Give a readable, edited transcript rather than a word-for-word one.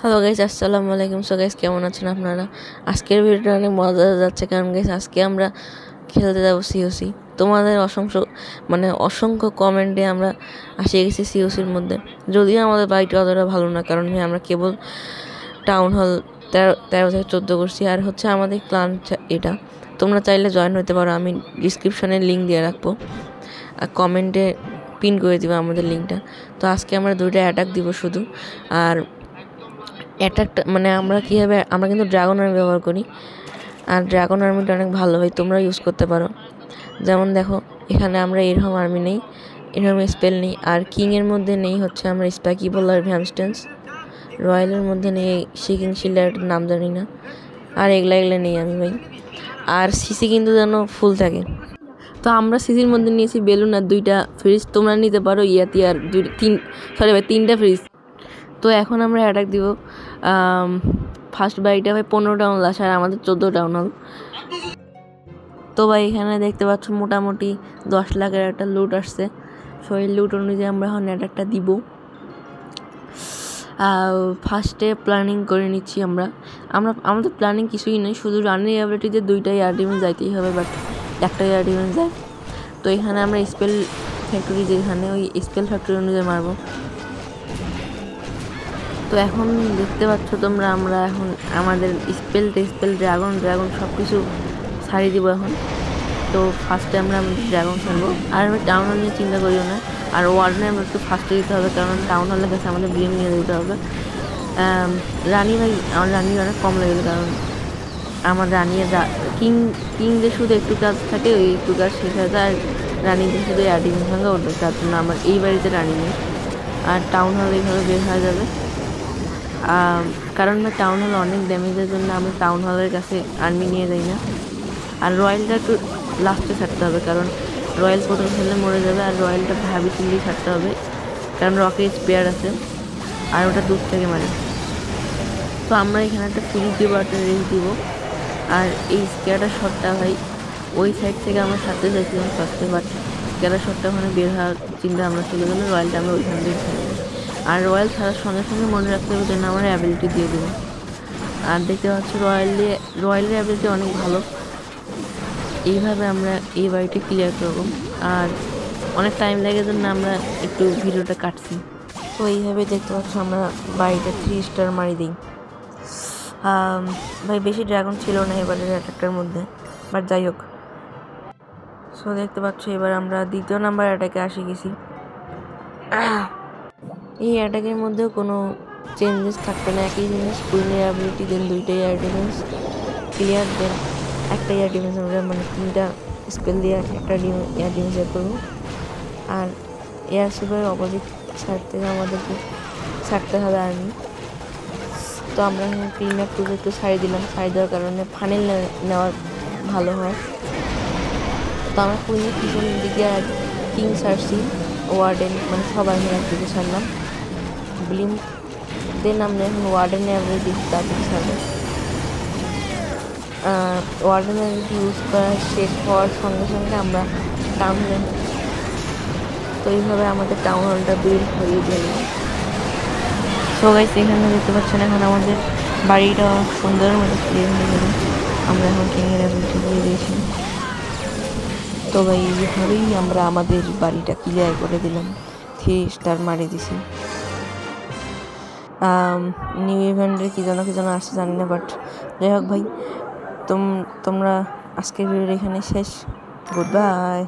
Hello guys, আসসালামু আলাইকুম। So guys, কেমন আছেন আপনারা? আজকের ভিডিওটা অনেক মজা যাচ্ছে, কারণ গাইস আজকে আমরা খেলতে যাবো সিওসি। তোমাদের অসংখ্য কমেন্টে আমরা আসে গেছি সিওসির মধ্যে। যদিও আমাদের বাড়িটা অতটা ভালো না, কারণ আমরা কেবল টাউন হল 13 থেকে 14 করছি, আর হচ্ছে আমাদের ক্লান এটা। তোমরা চাইলে জয়েন হতে পারো, আমি ডিসক্রিপশনে লিঙ্ক দিয়ে রাখবো আর কমেন্টে পিন করে দিব আমাদের লিঙ্কটা। তো আজকে আমরা 2টা অ্যাটাক দিব শুধু। আর অ্যাটাকটা আমরা কিন্তু ড্রাগন আর্মি ব্যবহার করি, আর ড্রাগন আর্মিটা অনেক ভালো হয়, তোমরা ইউজ করতে পারো। যেমন দেখো, এখানে আমরা এরকম আর্মি নেই, এরকম স্পেল নেই। আর কিংয়ের মধ্যে নেই হচ্ছে আমরা স্প্যাকিবল আর ভ্যামস্টেন্স। রয়্যালের মধ্যে নেই শিকিং শিল্ডার, নাম জানি না। আর এগুলা নেই আমি ভাই। আর সিসি কিন্তু যেন ফুল থাকে। তো আমরা সিসির মধ্যে নিয়েছি বেলুন আর 2টা ফ্রিজ। তোমরা নিতে পারো ইয়াতি আর 3টা ফ্রিজ। তো এখন আমরা অ্যাটাক দিব। ফার্স্ট বাড়িটা ভাই 15 টাউন লাশ, আর আমাদের 14 টাউন হল। তো ভাই এখানে দেখতে পাচ্ছ মোটামুটি 10 লাখের একটা লুট আসছে। সো এই লুট অনুযায়ী আমরা এখন অ্যাটাকটা দিব। ফার্স্টে প্ল্যানিং করে নিচ্ছি আমাদের প্ল্যানিং কিছুই নেই, শুধু রানের অ্যাবিলিটিতে 2টা এয়ার ডিফেন্স যাইতেই হবে, বাট একটা এয়ার ডিফেন্স যায়। তো এখানে আমরা স্পেল ফ্যাক্টরি, যেখানে ওই স্পেল ফ্যাক্টরি অনুযায়ী মারবো। তো এখন দেখতে পাচ্ছ তোমরা, আমরা এখন আমাদের স্পেল ড্রাগন সব কিছু ছাড়িয়ে দিব এখন। তো ফার্স্টে আমরা আমাদের ড্রাগন ছাড়বো, আর আমি টাউন হল নিয়ে চিন্তা করিও না। আর ওয়ার্ডনে আমরা একটু ফার্স্টে দিতে হবে, কারণ টাউন হলের কাছে আমাদের ব্রিম নিয়ে দিতে হবে। আমার রানির অনেক কম লেগেছে, কারণ আমার রানির কিং যে শুধু একটু কাজ থাকে, ওই একটু কাজ শেষ হয়ে যায়। আর রানি যে শুধু অ্যাডিমের সঙ্গে ওদের, তার জন্য আমার এই বাড়িতে রানি নেই। আর টাউন হল এইভাবে বের হয়ে যাবে, কারণ টাউন হল অনেক ড্যামেজের জন্য আমরা টাউন হলের কাছে আর্মি নিয়ে যাই না। আর রয়্যালটা একটু লাস্টে ছাড়তে হবে, কারণ রয়্যাল প্রথম খেললে মরে যাবে। আর রয়্যালটা ভাবি চিন্তি ছাড়তে হবে, কারণ রকেট স্পেয়ার আছে আর ওটা দূর থেকে মারে। তো আমরা এখানে একটা ফ্রিজ দিব, একটা রেস দিব। আর এই স্কেয়ারটার শটটা ভাই ওই সাইড থেকে আমরা ছাড়তে চাইছিলাম ফার্স্টে, বাট স্কেয়ারের শটটা ওখানে বের হওয়ার চিন্তা আমরা ছিল জন্য রয়্যালটা আমরা ওইখান থেকে ছাড়বো। আর রয়্যাল ছাড়ার সঙ্গে সঙ্গে মনে রাখতে হবে যেন আমরা অ্যাবিলিটি দিয়ে দেবো। আর দেখতে পাচ্ছি রয়্যালের অ্যাবিলিটি অনেক ভালো। এইভাবে আমরা এই বাড়িটা ক্লিয়ার করবো, আর অনেক টাইম লাগে জন্য আমরা একটু ভিডিওটা কাটছি। তো এইভাবে দেখতে পাচ্ছ আমরা বাড়িটা 3 স্টার মারি দিই। ভাই বেশি ড্রাগন ছিল না এবারের অ্যাটাকটার মধ্যে, বাট যাই হোক। সো দেখতে পাচ্ছ এবার আমরা 2য় নাম্বার অ্যাটাকে আসে গেছি। এই অ্যাটাকের মধ্যেও কোনো চেঞ্জেস থাকবে না, একই জিনিস। কুইনের অ্যাবিলিটি দেন 2টা এয়ার ডিফেন্স ক্লিয়ার, দেন একটা এয়ার ডিফেন্স আমরা 3টা স্পেল দিয়ে একটা এয়ার ডিফেন্স করবো। আর এয়ার সুপারের অপোজিট সাইড থেকে আমাদেরকে ছাড়তে হবে আর্মি। তো আমরা ক্লিন আপ টুকে একটু ছাড়িয়ে দিলাম, ছাড়িয়ে দেওয়ার কারণে ফানেল নেওয়ার ভালো হয়। তো আমরা কুইনের পিছনের দিকে আর কিং ছাড়ছি, ওয়ার্ডেন সবাই মিলে একদিকে ছাড়লাম ব্লিম। দেন আমরা এখন ওয়ার্ডেনের অ্যাবিলিটি তারপরে ছাড়বো। ওয়ার্ডেনের অ্যাবিলিটি ইউজ করা শেষ হওয়ার সঙ্গে সঙ্গে আমরা টাউন হলে, তো এইভাবে আমাদের টাউন হলটা বিল্ড হয়ে গেল। সো গাইস, এখানে দেখতে পাচ্ছেন এখন আমাদের বাড়িটা সুন্দর মতো ক্লিয়ার হয়ে গেল। আমরা এখন কিংয়ের অ্যাবিলিটি দিয়ে দিয়েছি। তো ভাই এইভাবেই আমরা আমাদের বাড়িটা ক্লিয়ার করে দিলাম, 3 স্টার মারি দিছি। নিউ ইভেন্টের কি যেন আসছে জানি না, বাট যাই হোক ভাই, তোমরা আজকের ভিডিওটা এখানে শেষ। Good bye.